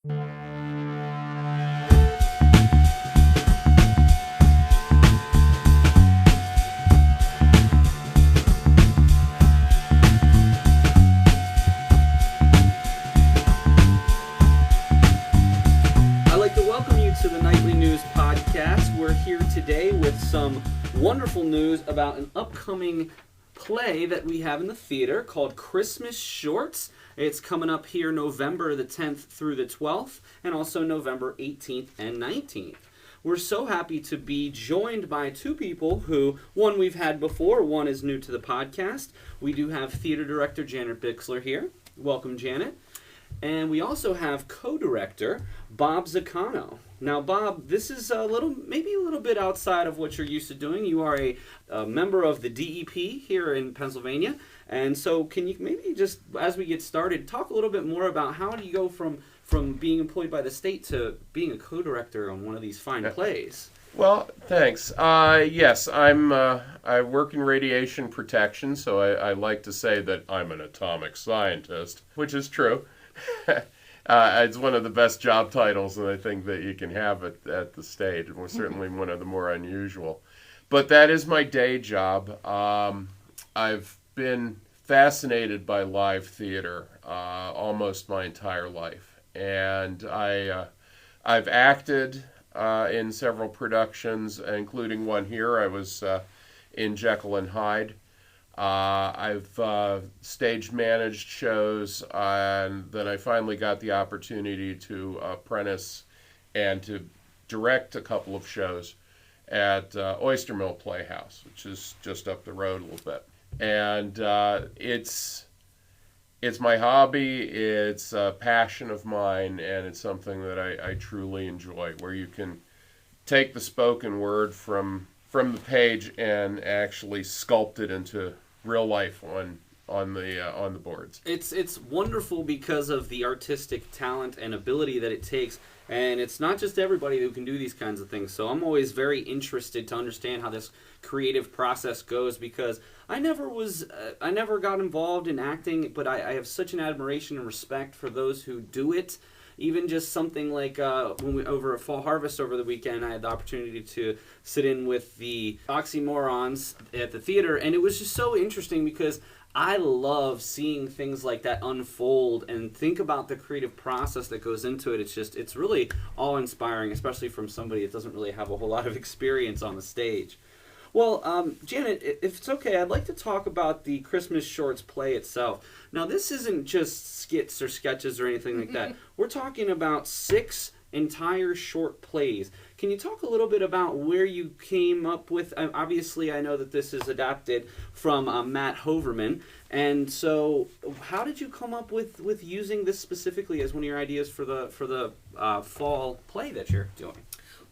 To the Nightly News Podcast. We're here today with some wonderful news about an upcoming play that we have in the theater called Christmas Shorts. It's coming up here November the 10th through the 12th, and also November 18th and 19th. We're so happy to be joined by two people who, one we've had before, one is new to the podcast. We do have theater director Janet Bixler here. Welcome, Janet. And we also have co-director Bob Zaccano. Now, Bob, this is maybe a little bit outside of what you're used to doing. You are a member of the DEP here in Pennsylvania. And so can you maybe just, as we get started, talk a little bit more about how do you go from being employed by the state to being a co-director on one of these fine plays? Well, thanks. Yes, I work in radiation protection, so I like to say that I'm an atomic scientist, which is true. It's one of the best job titles, and I think that you can have at the state, and certainly one of the more unusual. But that is my day job. I've been fascinated by live theater almost my entire life, and I've acted in several productions, including one here. I was in Jekyll and Hyde. I've stage managed shows, and then I finally got the opportunity to apprentice and to direct a couple of shows at Oyster Mill Playhouse, which is just up the road a little bit. And it's my hobby, it's a passion of mine, and it's something that I truly enjoy, where you can take the spoken word from the page and actually sculpt it into real life on the boards. It's wonderful because of the artistic talent and ability that it takes, and it's not just everybody who can do these kinds of things. So I'm always very interested to understand how this creative process goes, because I never got involved in acting, but I have such an admiration and respect for those who do it. Even just something like when we over at Fall Harvest over the weekend, I had the opportunity to sit in with the Oxymorons at the theater, and it was just so interesting because I love seeing things like that unfold and think about the creative process that goes into it. It's really awe-inspiring, especially from somebody that doesn't really have a whole lot of experience on the stage. Well, Janet, if it's okay, I'd like to talk about the Christmas Shorts play itself. Now, this isn't just skits or sketches or anything like that. We're talking about 6 entire short plays. Can you talk a little bit about where you came up with? Obviously, I know that this is adapted from Matt Hoverman, and so how did you come up with using this specifically as one of your ideas for the fall play that you're doing?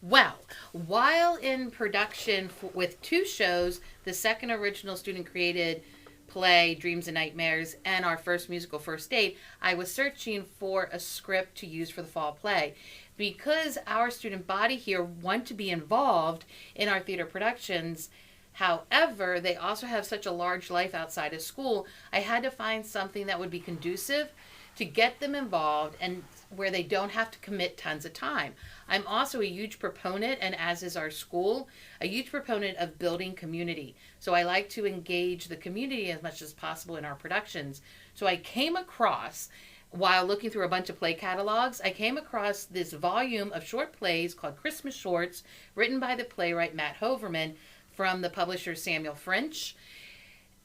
Well, while in production with 2 shows, the second original student-created play, Dreams and Nightmares, and our first musical, First Date, I was searching for a script to use for the fall play. Because our student body here want to be involved in our theater productions, however, they also have such a large life outside of school, I had to find something that would be conducive to get them involved and where they don't have to commit tons of time. I'm also a huge proponent, and as is our school, a huge proponent of building community. So I like to engage the community as much as possible in our productions. So I came across, while looking through a bunch of play catalogs, I came across this volume of short plays called Christmas Shorts, written by the playwright Matt Hoverman from the publisher Samuel French.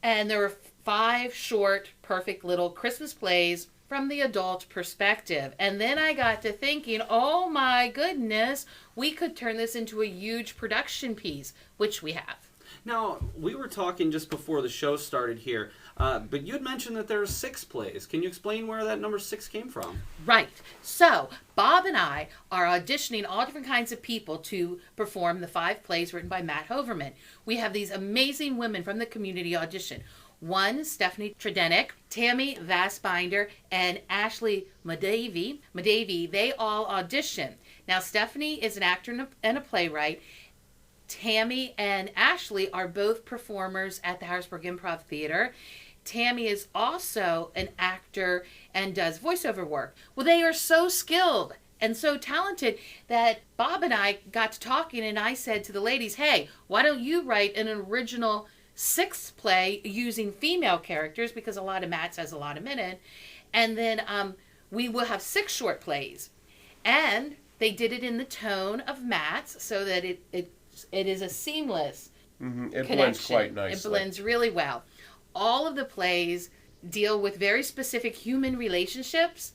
And there were 5 short, perfect little Christmas plays from the adult perspective. And then I got to thinking, oh my goodness, we could turn this into a huge production piece, which we have. Now, we were talking just before the show started here, but you had mentioned that there are 6 plays. Can you explain where that number 6 came from? Right. So, Bob and I are auditioning all different kinds of people to perform the 5 plays written by Matt Hoverman. We have these amazing women from the community audition. One, Stephanie Tredenik, Tammy Vassbinder, and Ashley Madavy, they all audition. Now, Stephanie is an actor and a playwright. Tammy and Ashley are both performers at the Harrisburg Improv Theater. Tammy is also an actor and does voiceover work. Well, they are so skilled and so talented that Bob and I got to talking, and I said to the ladies, hey, why don't you write an original 6th play using female characters, because a lot of Matt's has a lot of men in, and then we will have 6 short plays. And they did it in the tone of Matt's so that it is a seamless It connection. blends quite nicely. It blends really well. All of the plays deal with very specific human relationships.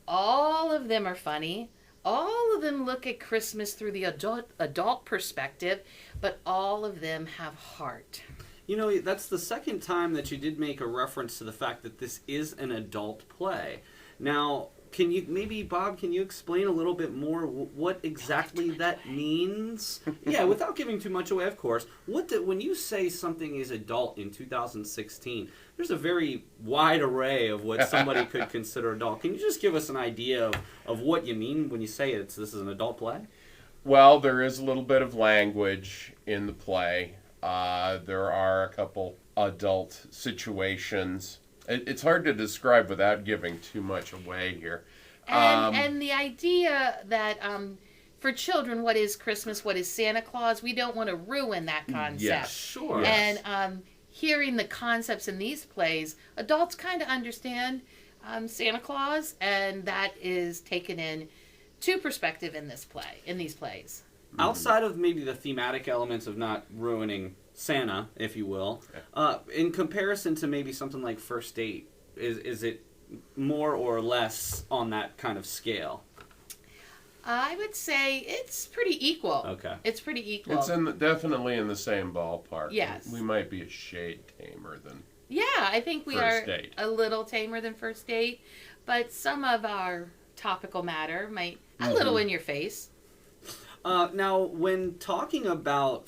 All of them are funny. All of them look at Christmas through the adult perspective, but all of them have heart. You know, that's the second time that you did make a reference to the fact that this is an adult play. Now, can you, maybe, Bob, can you explain a little bit more what exactly that means? Yeah, without giving too much away, of course. When you say something is adult in 2016, there's a very wide array of what somebody could consider adult. Can you just give us an idea of what you mean when you say this is an adult play? Well, there is a little bit of language in the play. There are a couple adult situations. It's hard to describe without giving too much away here. And the idea that for children, what is Christmas, what is Santa Claus, we don't want to ruin that concept. Yes, sure. Yes. And hearing the concepts in these plays, adults kind of understand Santa Claus, and that is taken in to perspective in these plays. Outside of maybe the thematic elements of not ruining Santa, if you will, in comparison to maybe something like First Date, is it more or less on that kind of scale? I would say it's pretty equal. Okay. It's pretty equal. It's definitely in the same ballpark. Yes. We might be a shade tamer than Yeah, I think we First are Date. a little tamer than First Date, but some of our topical matter might a little in your face. Now, when talking about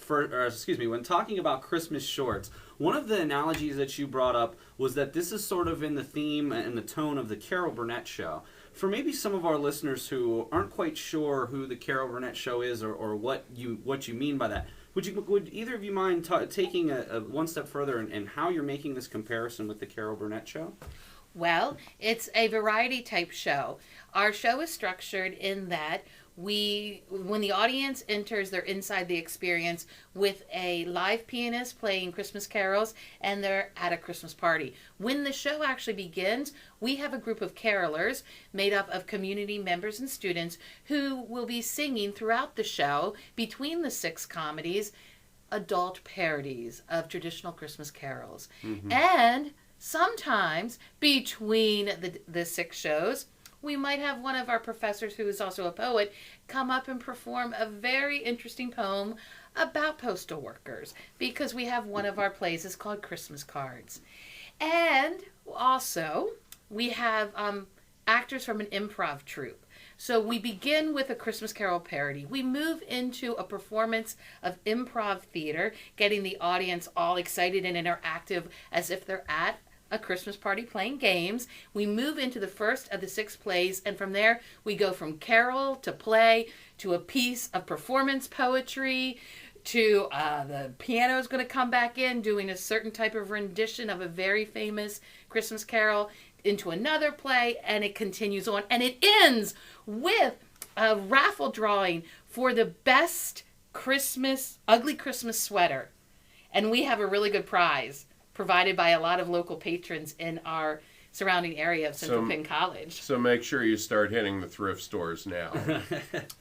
Christmas shorts, one of the analogies that you brought up was that this is sort of in the theme and the tone of the Carol Burnett Show. For maybe some of our listeners who aren't quite sure who the Carol Burnett Show is or what you mean by that, would either of you mind taking a one step further and how you're making this comparison with the Carol Burnett Show? Well, it's a variety type show. Our show is structured in that when the audience enters, they're inside the experience with a live pianist playing Christmas carols, and they're at a Christmas party. When the show actually begins, we have a group of carolers made up of community members and students who will be singing throughout the show, between the 6 comedies, adult parodies of traditional Christmas carols. Mm-hmm. And sometimes between the 6 shows, we might have one of our professors, who is also a poet, come up and perform a very interesting poem about postal workers, because we have one of our plays is called Christmas Cards. And also, we have actors from an improv troupe. So we begin with a Christmas Carol parody. We move into a performance of improv theater, getting the audience all excited and interactive as if they're at a Christmas party playing games. We move into the first of the 6 plays, and from there we go from carol to play to a piece of performance poetry to the piano is going to come back in doing a certain type of rendition of a very famous Christmas carol, into another play, and it continues on, and it ends with a raffle drawing for the best ugly Christmas sweater, and we have a really good prize provided by a lot of local patrons in our surrounding area of Central Penn College. So make sure you start hitting the thrift stores now.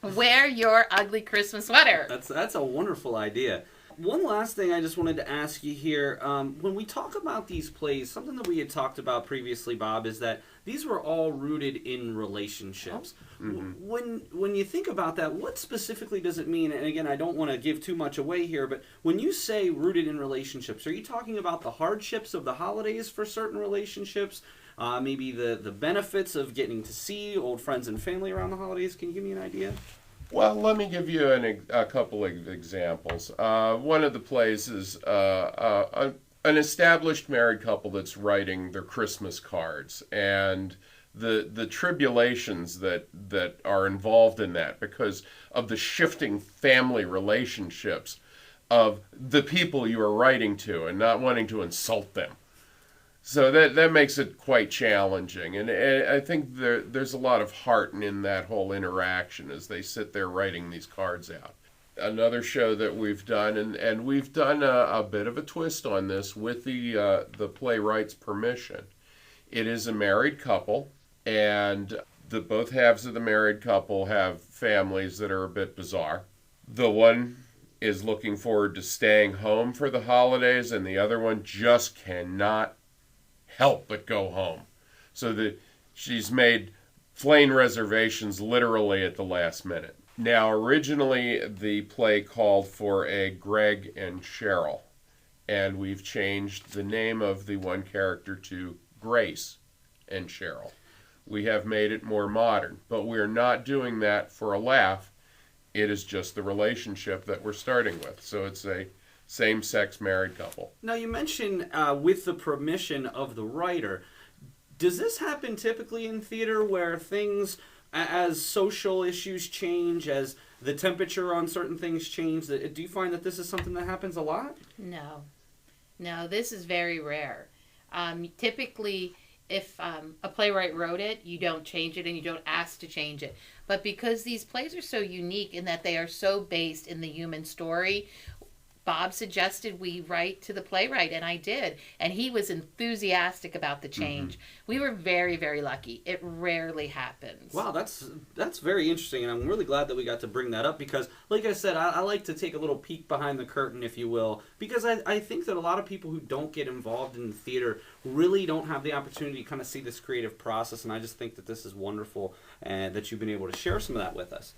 Wear your ugly Christmas sweater. That's a wonderful idea. One last thing I just wanted to ask you here. When we talk about these plays, something that we had talked about previously, Bob, is that these were all rooted in relationships. Mm-hmm. When you think about that, what specifically does it mean? And again, I don't want to give too much away here, but when you say rooted in relationships, are you talking about the hardships of the holidays for certain relationships? Maybe the benefits of getting to see old friends and family around the holidays? Can you give me an idea? Well, let me give you a couple of examples. One of the plays is an established married couple that's writing their Christmas cards, and the tribulations that are involved in that because of the shifting family relationships of the people you are writing to and not wanting to insult them. So that makes it quite challenging, and I think there's a lot of heart in that whole interaction as they sit there writing these cards out. Another show that we've done, and we've done a bit of a twist on this with the playwright's permission. It is a married couple, and both halves of the married couple have families that are a bit bizarre. The one is looking forward to staying home for the holidays, and the other one just cannot help but go home. So that she's made plane reservations literally at the last minute. Now, originally the play called for a Greg and Cheryl, and we've changed the name of the one character to Grace and Cheryl. We have made it more modern, but we're not doing that for a laugh. It is just the relationship that we're starting with. So it's a same-sex married couple. Now, you mentioned with the permission of the writer. Does this happen typically in theater where things, as social issues change, as the temperature on certain things change, do you find that this is something that happens a lot? No, this is very rare. Typically, if a playwright wrote it, you don't change it and you don't ask to change it. But because these plays are so unique in that they are so based in the human story, Bob suggested we write to the playwright, and I did. And he was enthusiastic about the change. Mm-hmm. We were very, very lucky. It rarely happens. Wow, that's very interesting, and I'm really glad that we got to bring that up because, like I said, I like to take a little peek behind the curtain, if you will, because I think that a lot of people who don't get involved in the theater really don't have the opportunity to kind of see this creative process, and I just think that this is wonderful and that you've been able to share some of that with us.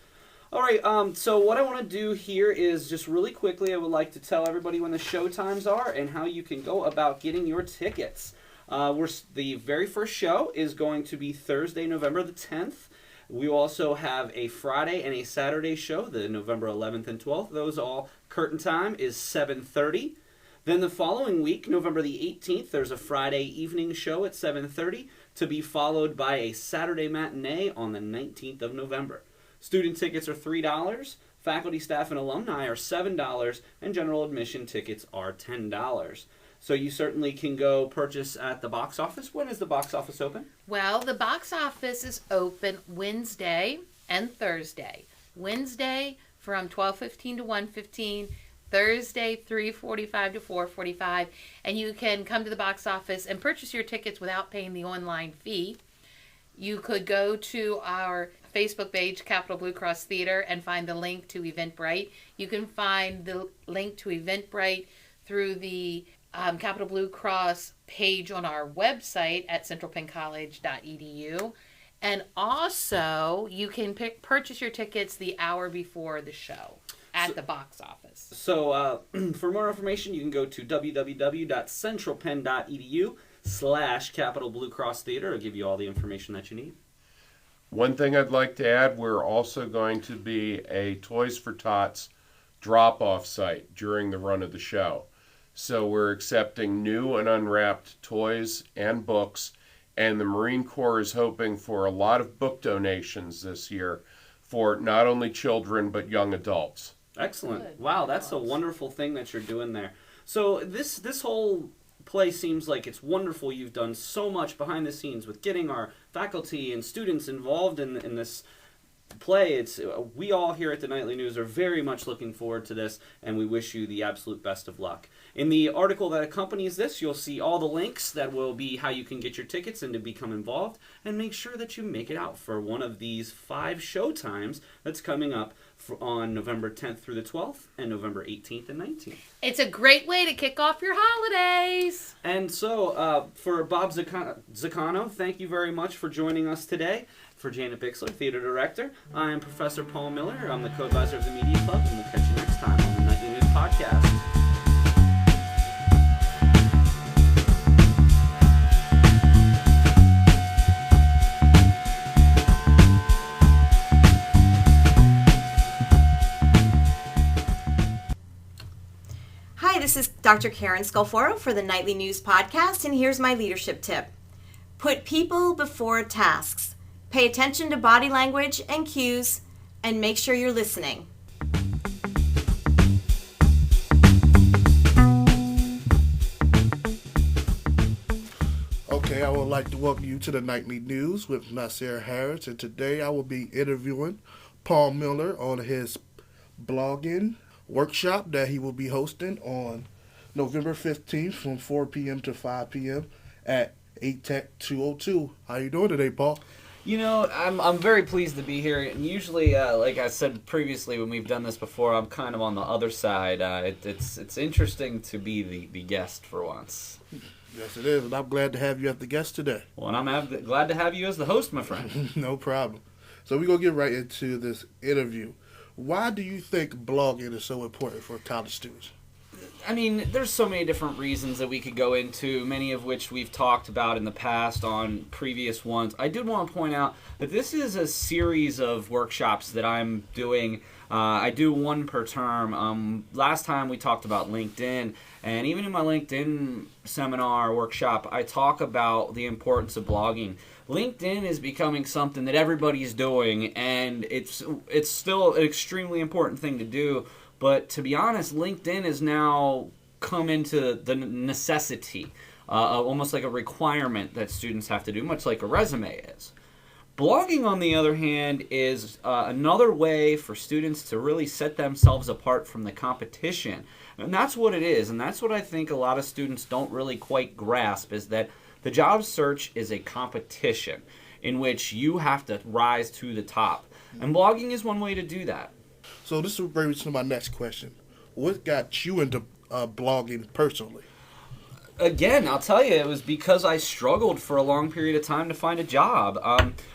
All right, so what I want to do here is just really quickly, I would like to tell everybody when the show times are and how you can go about getting your tickets. The very first show is going to be Thursday, November the 10th. We also have a Friday and a Saturday show, the November 11th and 12th. Those all, curtain time is 7:30. Then the following week, November the 18th, there's a Friday evening show at 7:30 to be followed by a Saturday matinee on the 19th of November. Student tickets are $3, faculty, staff, and alumni are $7, and general admission tickets are $10. So you certainly can go purchase at the box office. When is the box office open? Well, the box office is open Wednesday and Thursday. Wednesday from 12:15 to 1:15, Thursday 3:45 to 4:45, and you can come to the box office and purchase your tickets without paying the online fee. You could go to our Facebook page, Capital Blue Cross Theater, and find the link to Eventbrite. You can find the link to Eventbrite through the Capital Blue Cross page on our website at centralpenncollege.edu. And also, you can purchase your tickets the hour before the show at the box office. So for more information, you can go to www.centralpenn.edu/Capital Blue Cross Theater. It'll give you all the information that you need. One thing I'd like to add, we're also going to be a Toys for Tots drop-off site during the run of the show. So we're accepting new and unwrapped toys and books, and the Marine Corps is hoping for a lot of book donations this year for not only children but young adults. Excellent. Good. Wow, that's a wonderful thing that you're doing there. So this whole play seems like it's wonderful. You've done so much behind the scenes with getting our faculty and students involved in this play. We all here at the Nightly News are very much looking forward to this, and we wish you the absolute best of luck. In the article that accompanies this, you'll see all the links that will be how you can get your tickets and to become involved, and make sure that you make it out for one of these 5 show times that's coming up on November 10th through the 12th and November 18th and 19th. It's a great way to kick off your holidays. And so, for Bob Zaccano, thank you very much for joining us today. For Janet Bixler, Theater Director, I am Professor Paul Miller. I'm the co-advisor of the Media Club, and we'll catch you next time on the Nightly News Podcast. Hi, this is Dr. Karen Scolforo for the Nightly News Podcast, and here's my leadership tip. Put people before tasks. Pay attention to body language and cues, and make sure you're listening. Today I would like to welcome you to the Nightly News with Nasir Harris, and today I will be interviewing Paul Miller on his blogging workshop that he will be hosting on November 15th from 4 p.m. to 5 p.m. at 8 Tech 202. How you doing today, Paul? You know, I'm very pleased to be here. And usually, like I said previously when we've done this before, I'm kind of on the other side. It's interesting to be the guest for once. Yes, it is, and I'm glad to have you as the guest today. Well, and I'm glad to have you as the host, my friend. No problem. So we're going to get right into this interview. Why do you think blogging is so important for college students? I mean, there's so many different reasons that we could go into, many of which we've talked about in the past on previous ones. I did want to point out that this is a series of workshops that I'm doing. I do one per term. Last time we talked about LinkedIn, and even in my LinkedIn seminar workshop, I talk about the importance of blogging. LinkedIn is becoming something that everybody's doing, and it's still an extremely important thing to do. But to be honest, LinkedIn has now come into the necessity, almost like a requirement that students have to do, much like a resume is. Blogging, on the other hand, is another way for students to really set themselves apart from the competition. And that's what it is, and that's what I think a lot of students don't really quite grasp, is that the job search is a competition in which you have to rise to the top. And blogging is one way to do that. So this will bring me to my next question. What got you into blogging personally? Again, I'll tell you, it was because I struggled for a long period of time to find a job.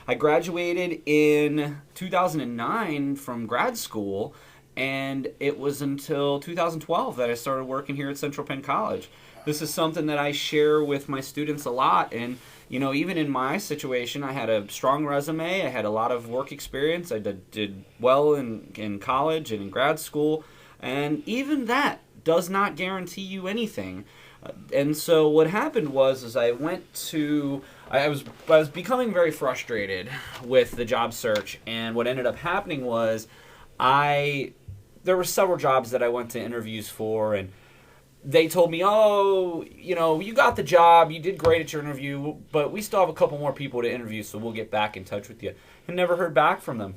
I graduated in 2009 from grad school, and it was until 2012 that I started working here at Central Penn College. This is something that I share with my students a lot, and you know, even in my situation, I had a strong resume, I had a lot of work experience, I did well in college and in grad school, and even that does not guarantee you anything. And so what happened was I was becoming very frustrated with the job search, and what ended up happening was there were several jobs that I went to interviews for, and they told me, oh, you know, you got the job, you did great at your interview, but we still have a couple more people to interview, so we'll get back in touch with you. And never heard back from them.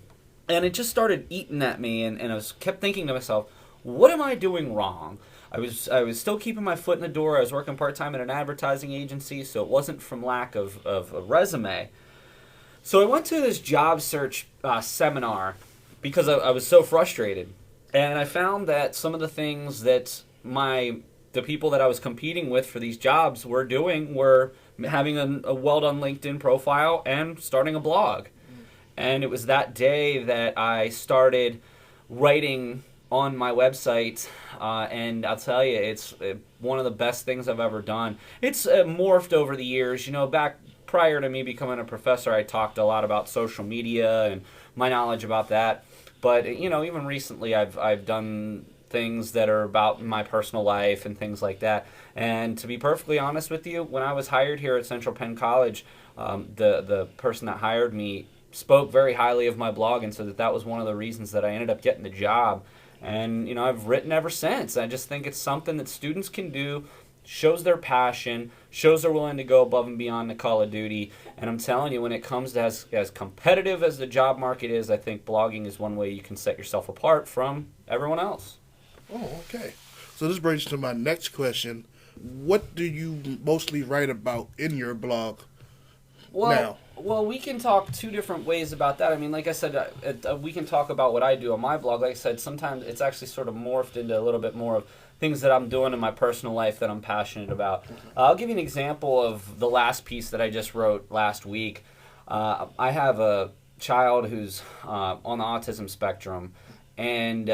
And it just started eating at me, and I kept thinking to myself, what am I doing wrong? I was still keeping my foot in the door. I was working part-time at an advertising agency, so it wasn't from lack of a resume. So I went to this job search seminar because I was so frustrated. And I found that some of the things that the people that I was competing with for these jobs were doing were having a well-done LinkedIn profile and starting a blog. And it was that day that I started writing on my website, and I'll tell you, it's one of the best things I've ever done. It's morphed over the years. You know, back prior to me becoming a professor, I talked a lot about social media and my knowledge about that. But, you know, even recently I've done things that are about my personal life and things like that. And to be perfectly honest with you, when I was hired here at Central Penn College, the person that hired me spoke very highly of my blog and said that was one of the reasons that I ended up getting the job. And, you know, I've written ever since. I just think it's something that students can do, shows their passion, shows they're willing to go above and beyond the call of duty. And I'm telling you, when it comes to as competitive as the job market is, I think blogging is one way you can set yourself apart from everyone else. Oh, okay. So this brings to my next question. What do you mostly write about in your blog now? Well, we can talk two different ways about that. I mean, like I said, we can talk about what I do on my blog. Like I said, sometimes it's actually sort of morphed into a little bit more of things that I'm doing in my personal life that I'm passionate about. I'll give you an example of the last piece that I just wrote last week. I have a child who's on the autism spectrum, and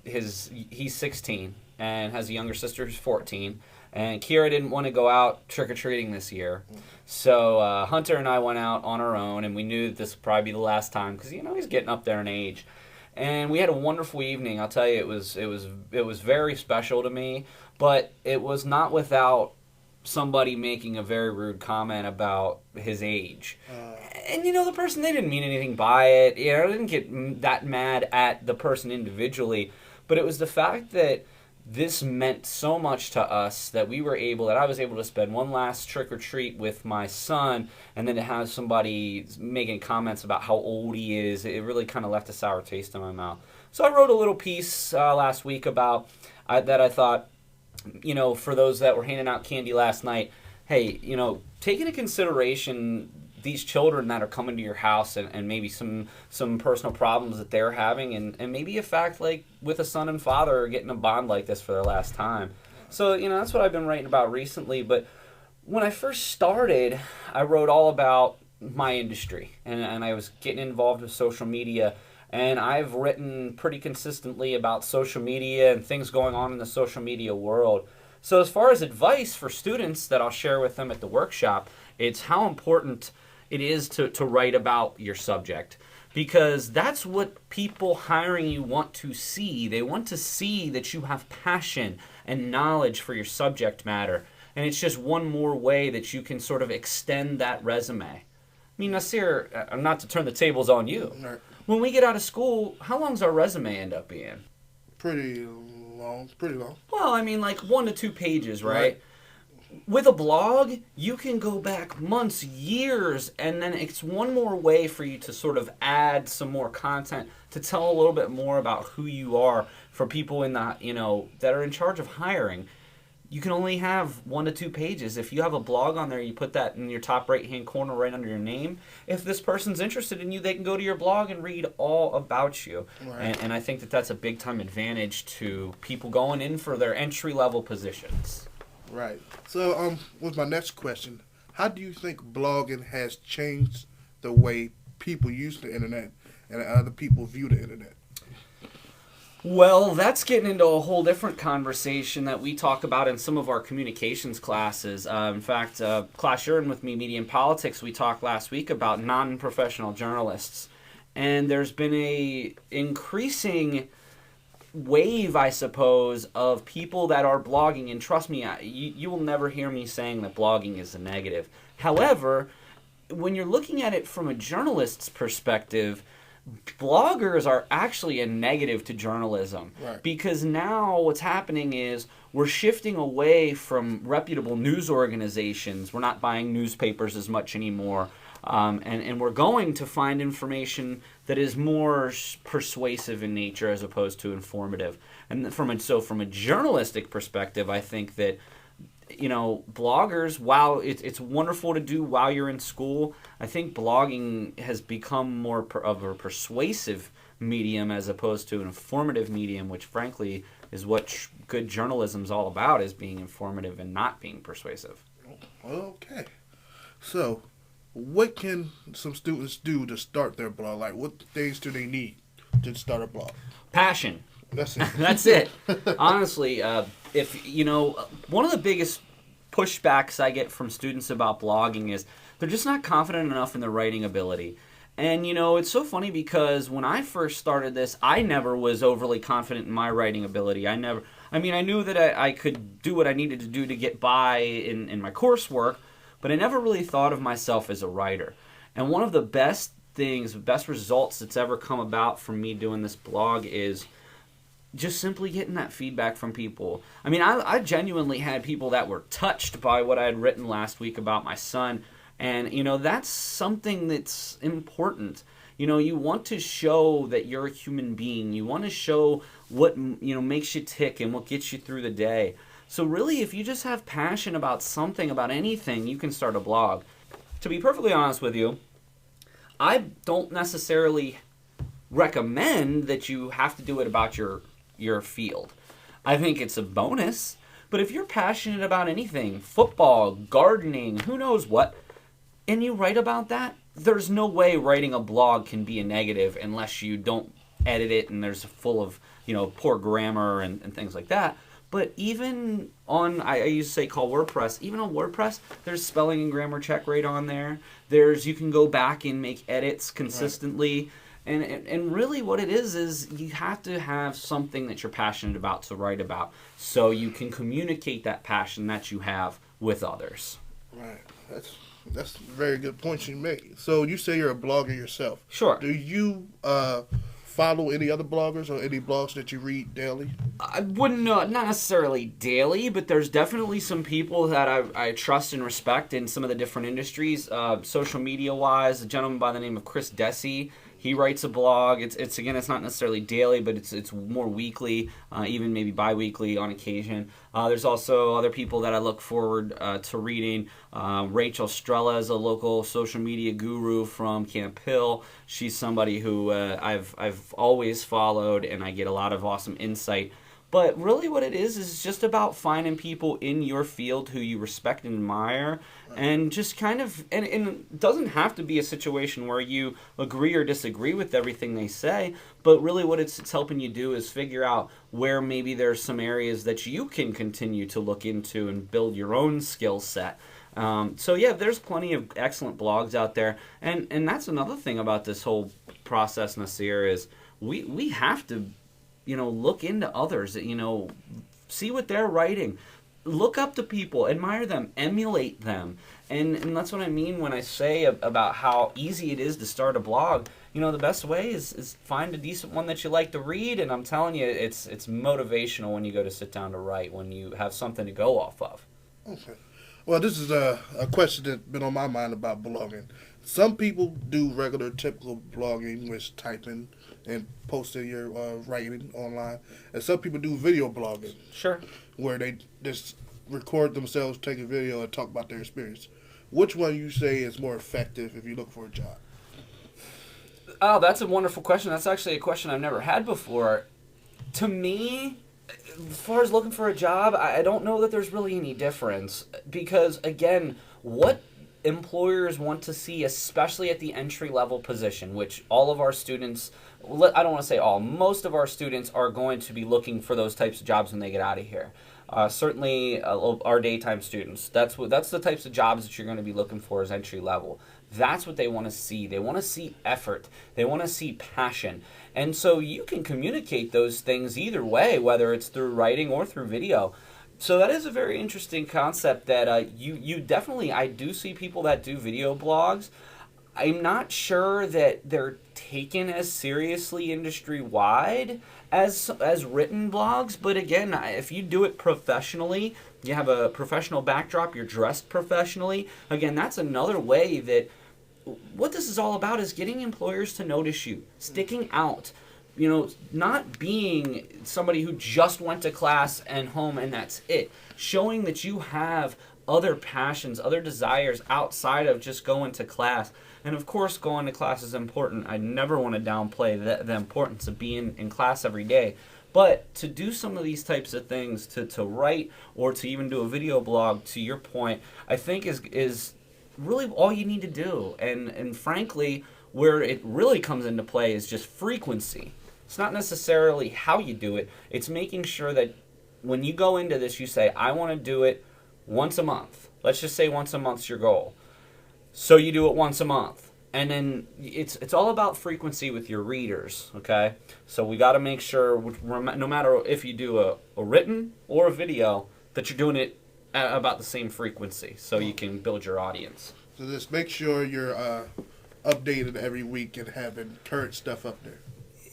he's 16 and has a younger sister who's 14. And Kira didn't want to go out trick-or-treating this year. So Hunter and I went out on our own, and we knew that this would probably be the last time because, you know, he's getting up there in age. And we had a wonderful evening. I'll tell you, it was very special to me, but it was not without somebody making a very rude comment about his age. And, you know, the person, they didn't mean anything by it. You know, I didn't get that mad at the person individually, but it was the fact that this meant so much to us that I was able to spend one last trick or treat with my son, and then to have somebody making comments about how old he is, it really kind of left a sour taste in my mouth. So I wrote a little piece last week about that I thought, for those that were handing out candy last night, hey, take into consideration these children that are coming to your house and maybe some personal problems that they're having, and maybe a fact like with a son and father are getting a bond like this for their last time. So, that's what I've been writing about recently. But when I first started, I wrote all about my industry, and I was getting involved with social media. And I've written pretty consistently about social media and things going on in the social media world. So as far as advice for students that I'll share with them at the workshop, it's how important it is to write about your subject. Because that's what people hiring you want to see. They want to see that you have passion and knowledge for your subject matter. And it's just one more way that you can sort of extend that resume. I mean, Nasir, not to turn the tables on you. Right. When we get out of school, how long's our resume end up being? Pretty long. Well, I mean, like 1 to 2 pages, right? With a blog, you can go back months, years, and then it's one more way for you to sort of add some more content to tell a little bit more about who you are for people in the, that are in charge of hiring. You can only have 1 to 2 pages. If you have a blog on there, you put that in your top right-hand corner right under your name. If this person's interested in you, they can go to your blog and read all about you. Right. And I think that that's a big-time advantage to people going in for their entry-level positions. Right. So, with my next question, how do you think blogging has changed the way people use the internet and other people view the internet? Well, that's getting into a whole different conversation that we talk about in some of our communications classes. In fact, class you're in with me, Media and Politics, we talked last week about non-professional journalists. And there's been a increasing wave, I suppose, of people that are blogging. And trust me, you will never hear me saying that blogging is a negative. However, when you're looking at it from a journalist's perspective, bloggers are actually a negative to journalism. Right. Because now what's happening is we're shifting away from reputable news organizations. We're not buying newspapers as much anymore. And we're going to find information that is more persuasive in nature as opposed to informative. And from a journalistic perspective, I think that bloggers, while it's wonderful to do while you're in school, I think blogging has become more of a persuasive medium as opposed to an informative medium, which frankly is what good journalism's all about, is being informative and not being persuasive. Okay. So, what can some students do to start their blog? Like, what things do they need to start a blog? Passion. That's it. That's it. Honestly, one of the biggest pushbacks I get from students about blogging is they're just not confident enough in their writing ability. And, it's so funny because when I first started this, I never was overly confident in my writing ability. I knew that I could do what I needed to do to get by in my coursework, but I never really thought of myself as a writer. And one of the best results that's ever come about from me doing this blog is just simply getting that feedback from people. I mean, I genuinely had people that were touched by what I had written last week about my son. And, that's something that's important. You want to show that you're a human being. You want to show what, makes you tick and what gets you through the day. So really, if you just have passion about something, about anything, you can start a blog. To be perfectly honest with you, I don't necessarily recommend that you have to do it about your field. I think it's a bonus, but if you're passionate about anything, football, gardening, who knows what, and you write about that, there's no way writing a blog can be a negative unless you don't edit it and there's full of, poor grammar and things like that. But even on, I used to say call WordPress, even on WordPress, there's spelling and grammar check right on there. You can go back and make edits consistently. Right. And really what it is you have to have something that you're passionate about to write about so you can communicate that passion that you have with others. Right. That's a very good point you make. So you say you're a blogger yourself. Sure. Do you follow any other bloggers or any blogs that you read daily? I wouldn't, not necessarily daily, but there's definitely some people that I trust and respect in some of the different industries. Social media-wise, a gentleman by the name of Chris Desi, he writes a blog. It's again, it's not necessarily daily, but it's more weekly, even maybe bi-weekly on occasion. There's also other people that I look forward to reading. Rachel Strella is a local social media guru from Camp Hill. She's somebody who I've always followed, and I get a lot of awesome insight. But really what it is just about finding people in your field who you respect and admire, and just kind of, and it doesn't have to be a situation where you agree or disagree with everything they say, but really what it's helping you do is figure out where maybe there's some areas that you can continue to look into and build your own skill set. So yeah, there's plenty of excellent blogs out there, and that's another thing about this whole process, Nasir, is we have to, look into others, see what they're writing. Look up to people, admire them, emulate them. And that's what I mean when I say about how easy it is to start a blog. The best way is find a decent one that you like to read, and I'm telling you, it's motivational when you go to sit down to write, when you have something to go off of. Okay. Well, this is a question that's been on my mind about blogging. Some people do regular, typical blogging, which typing and posting your writing online. And some people do video blogging. Sure. Where they just record themselves, take a video, and talk about their experience. Which one you say is more effective if you look for a job? Oh, that's a wonderful question. That's actually a question I've never had before. To me, as far as looking for a job, I don't know that there's really any difference. Because, again, what employers want to see, especially at the entry-level position, which all of our students, I don't want to say all, most of our students are going to be looking for those types of jobs when they get out of here. Certainly our daytime students, that's the types of jobs that you're going to be looking for as entry-level. That's what they want to see. They want to see effort. They want to see passion. And so you can communicate those things either way, whether it's through writing or through video. So that is a very interesting concept that you definitely, I do see people that do video blogs. I'm not sure that they're taken as seriously industry-wide as written blogs, but again, if you do it professionally, you have a professional backdrop, you're dressed professionally, again, that's another way that what this is all about is getting employers to notice you, sticking out. Not being somebody who just went to class and home and that's it. Showing that you have other passions, other desires outside of just going to class. And of course, going to class is important. I never want to downplay the importance of being in class every day. But to do some of these types of things, to write or to even do a video blog, to your point, I think is really all you need to do. And frankly, where it really comes into play is just frequency. It's not necessarily how you do it. It's making sure that when you go into this, you say, I want to do it once a month. Let's just say once a month's your goal. So you do it once a month. And then it's all about frequency with your readers, okay? So we got to make sure, no matter if you do a written or a video, that you're doing it at about the same frequency so you can build your audience. So just make sure you're updated every week and having current stuff up there.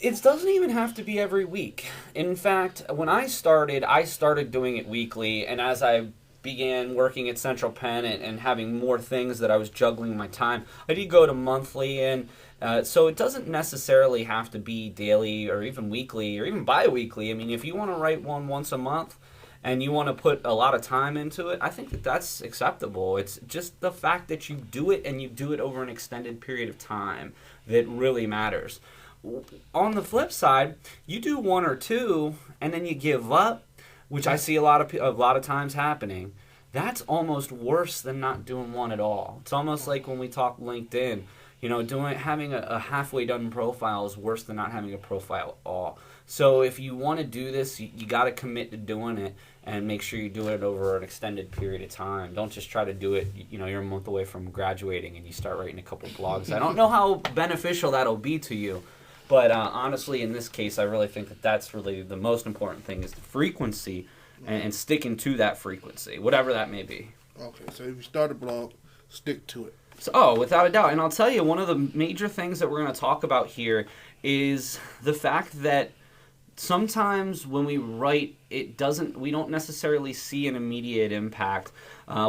It doesn't even have to be every week. In fact, when I started doing it weekly, and as I began working at Central Penn and having more things that I was juggling my time, I did go to monthly, and so it doesn't necessarily have to be daily or even weekly or even bi-weekly. I mean, if you want to write one once a month and you want to put a lot of time into it, I think that that's acceptable. It's just the fact that you do it and you do it over an extended period of time that really matters. On the flip side, you do one or two and then you give up, which I see a lot of times happening. That's almost worse than not doing one at all. It's almost like when we talk LinkedIn, having a halfway done profile is worse than not having a profile at all. So if you want to do this, you got to commit to doing it and make sure you do it over an extended period of time. Don't just try to do it, you're a month away from graduating and you start writing a couple blogs. I don't know how beneficial that'll be to you. But honestly, in this case, I really think that that's really the most important thing is the frequency and sticking to that frequency, whatever that may be. Okay, so if you start a blog, stick to it. So, without a doubt. And I'll tell you, one of the major things that we're going to talk about here is the fact that sometimes when we write, we don't necessarily see an immediate impact.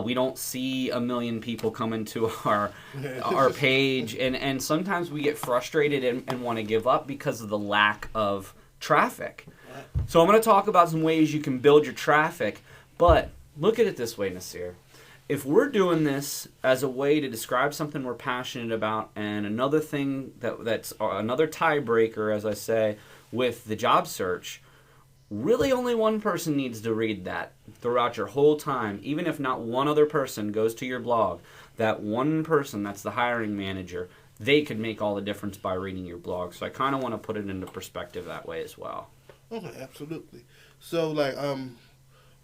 We don't see 1 million people coming to our page, and sometimes we get frustrated and want to give up because of the lack of traffic. So I'm going to talk about some ways you can build your traffic, but look at it this way, Nasir. If we're doing this as a way to describe something we're passionate about, and another thing that's another tiebreaker, as I say, with the job search, really only one person needs to read that throughout your whole time. Even if not one other person goes to your blog, that one person, that's the hiring manager, they could make all the difference by reading your blog. So I kind of want to put it into perspective that way as well. Okay, absolutely. So, like,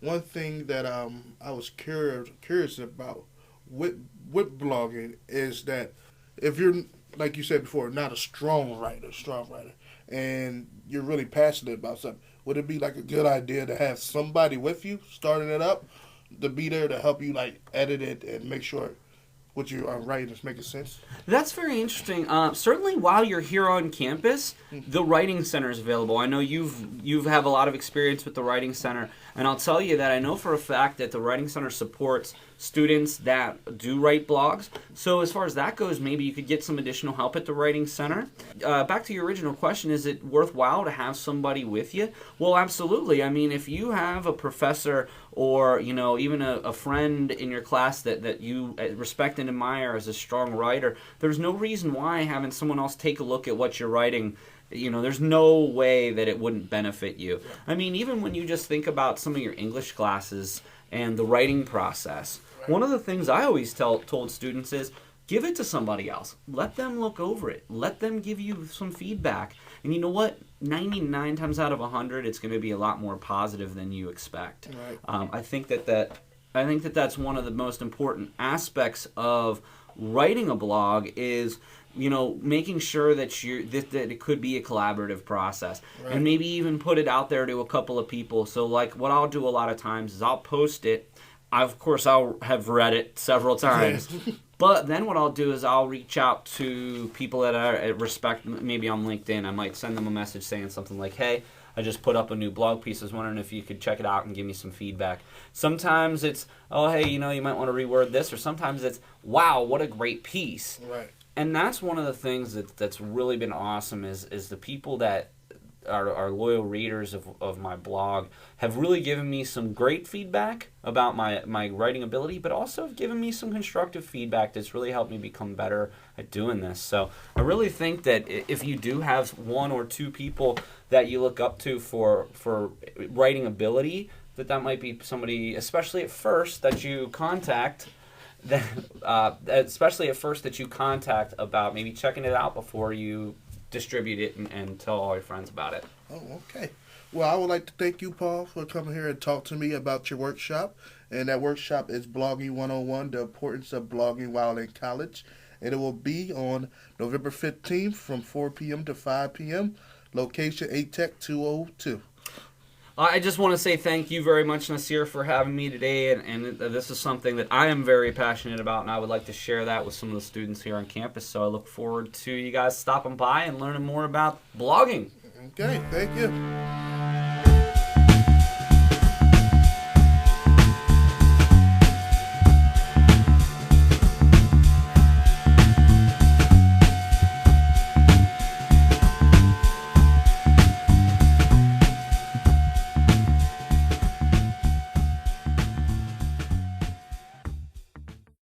one thing that I was curious about with blogging is that if you're, like you said before, not a strong writer, and you're really passionate about something, would it be like a good idea to have somebody with you starting it up to be there to help you like edit it and make sure what you are writing is making sense? That's very interesting. Certainly, while you're here on campus, the Writing Center is available. I know you've have a lot of experience with the Writing Center, and I'll tell you that I know for a fact that the Writing Center supports students that do write blogs. So as far as that goes, maybe you could get some additional help at the Writing Center. Back to your original question, is it worthwhile to have somebody with you? Well, absolutely. I mean, if you have a professor or, even a friend in your class that you respect and admire as a strong writer, there's no reason why having someone else take a look at what you're writing, there's no way that it wouldn't benefit you. I mean, even when you just think about some of your English classes and the writing process, one of the things I always told students is, give it to somebody else. Let them look over it. Let them give you some feedback. And you know what? 99 times out of 100, it's going to be a lot more positive than you expect. Right. I think that's one of the most important aspects of writing a blog is, making sure that that it could be a collaborative process, right. And maybe even put it out there to a couple of people. So, like, what I'll do a lot of times is I'll post it. Of course, I'll have read it several times. But then what I'll do is I'll reach out to people that I respect, maybe on LinkedIn. I might send them a message saying something like, hey, I just put up a new blog piece. I was wondering if you could check it out and give me some feedback. Sometimes it's, oh, hey, you might want to reword this. Or sometimes it's, wow, what a great piece. Right. And that's one of the things that's really been awesome is the people that are loyal readers of my blog have really given me some great feedback about my writing ability, but also have given me some constructive feedback that's really helped me become better at doing this. So I really think that if you do have one or two people that you look up to for writing ability, that might be somebody, especially at first, that you contact about maybe checking it out before you distribute it and tell all your friends about it. Oh, okay. Well, I would like to thank you, Paul, for coming here and talk to me about your workshop. And that workshop is Blogging 101, the importance of blogging while in college. And it will be on November 15th from 4 p.m. to 5 p.m., location ATEC 202. I just want to say thank you very much, Nasir, for having me today, and this is something that I am very passionate about, and I would like to share that with some of the students here on campus, so I look forward to you guys stopping by and learning more about blogging. Okay, thank you.